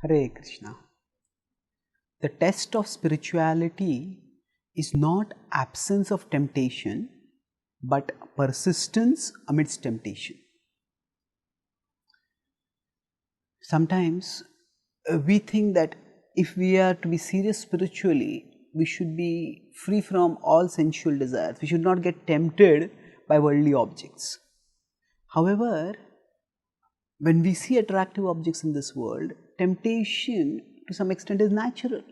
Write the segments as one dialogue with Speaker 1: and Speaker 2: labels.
Speaker 1: Hare Krishna. The test of spirituality is not absence of temptation, but persistence amidst temptation. Sometimes we think that if we are to be serious spiritually, we should be free from all sensual desires. We should not get tempted by worldly objects. However, when we see attractive objects in this world, temptation to some extent is natural,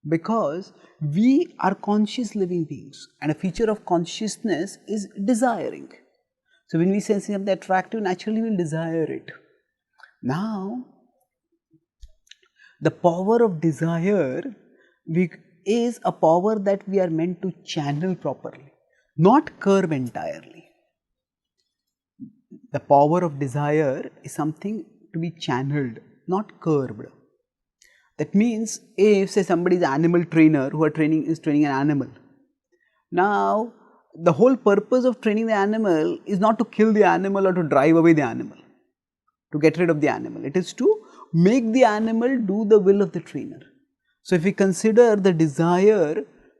Speaker 1: because we are conscious living beings and a feature of consciousness is desiring. So when we see something attractive, naturally we will desire it. Now, the power of desire is a power that we are meant to channel properly, not curb entirely. The power of desire is something to be channeled, not curbed. That means, if say somebody is an animal trainer who is training an animal. Now, the whole purpose of training the animal is not to kill the animal or to drive away the animal, to get rid of the animal. It is to make the animal do the will of the trainer. So, if we consider the desire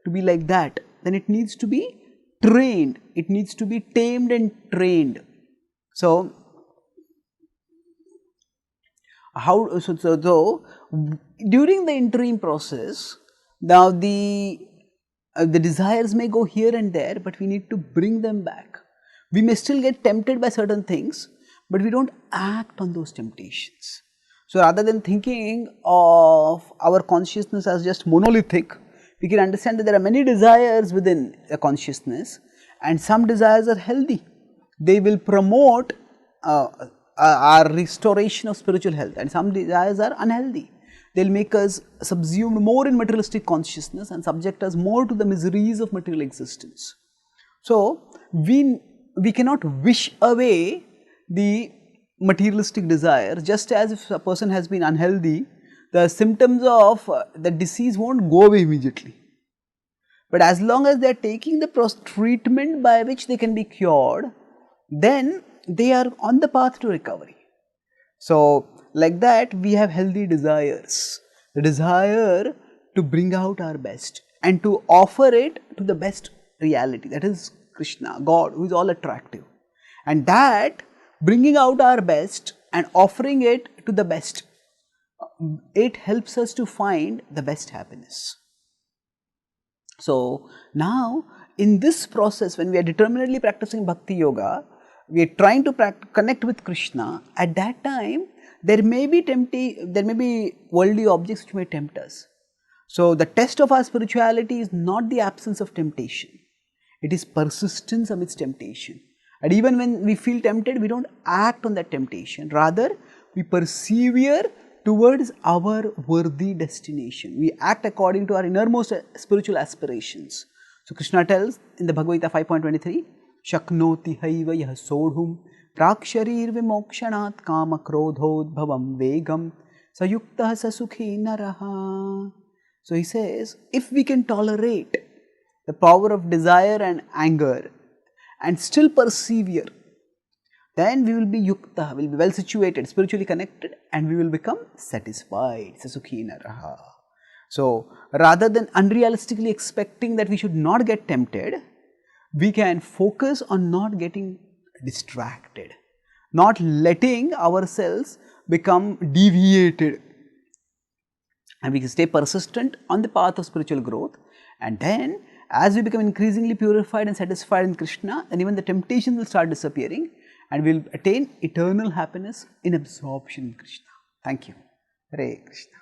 Speaker 1: to be like that, then it needs to be trained. It needs to be tamed and trained. So, during the interim process, now the desires may go here and there, but we need to bring them back. We may still get tempted by certain things, but we don't act on those temptations. So, rather than thinking of our consciousness as just monolithic, we can understand that there are many desires within a consciousness, and some desires are healthy. They will promote our restoration of spiritual health, and some desires are unhealthy. They will make us subsumed more in materialistic consciousness and subject us more to the miseries of material existence. So, we cannot wish away the materialistic desire. Just as if a person has been unhealthy, the symptoms of the disease won't go away immediately. But as long as they are taking the treatment by which they can be cured, then they are on the path to recovery. So, like that, we have healthy desires, the desire to bring out our best and to offer it to the best reality, that is Krishna, God, who is all attractive. And that bringing out our best and offering it to the best, it helps us to find the best happiness. So, now in this process, when we are determinedly practicing Bhakti Yoga, we are trying to connect with Krishna. At that time, there may be worldly objects which may tempt us. So, the test of our spirituality is not the absence of temptation, it is persistence amidst temptation. And even when we feel tempted, we don't act on that temptation, rather we persevere towards our worthy destination. We act according to our innermost spiritual aspirations. So, Krishna tells in the Bhagavad Gita 5.23, Shaknoti haiva yah sodhum praksharir vimokshanat kama krodhodbhavam vegam sayuktah sasukhi naraha. So, he says, if we can tolerate the power of desire and anger and still persevere, then we will be yukta, we will be well situated, spiritually connected, and we will become satisfied. Sasukhi naraha. So, rather than unrealistically expecting that we should not get tempted, we can focus on not getting distracted, not letting ourselves become deviated, and we can stay persistent on the path of spiritual growth. And then as we become increasingly purified and satisfied in Krishna, then even the temptations will start disappearing and we will attain eternal happiness in absorption in Krishna. Thank you. Hare Krishna.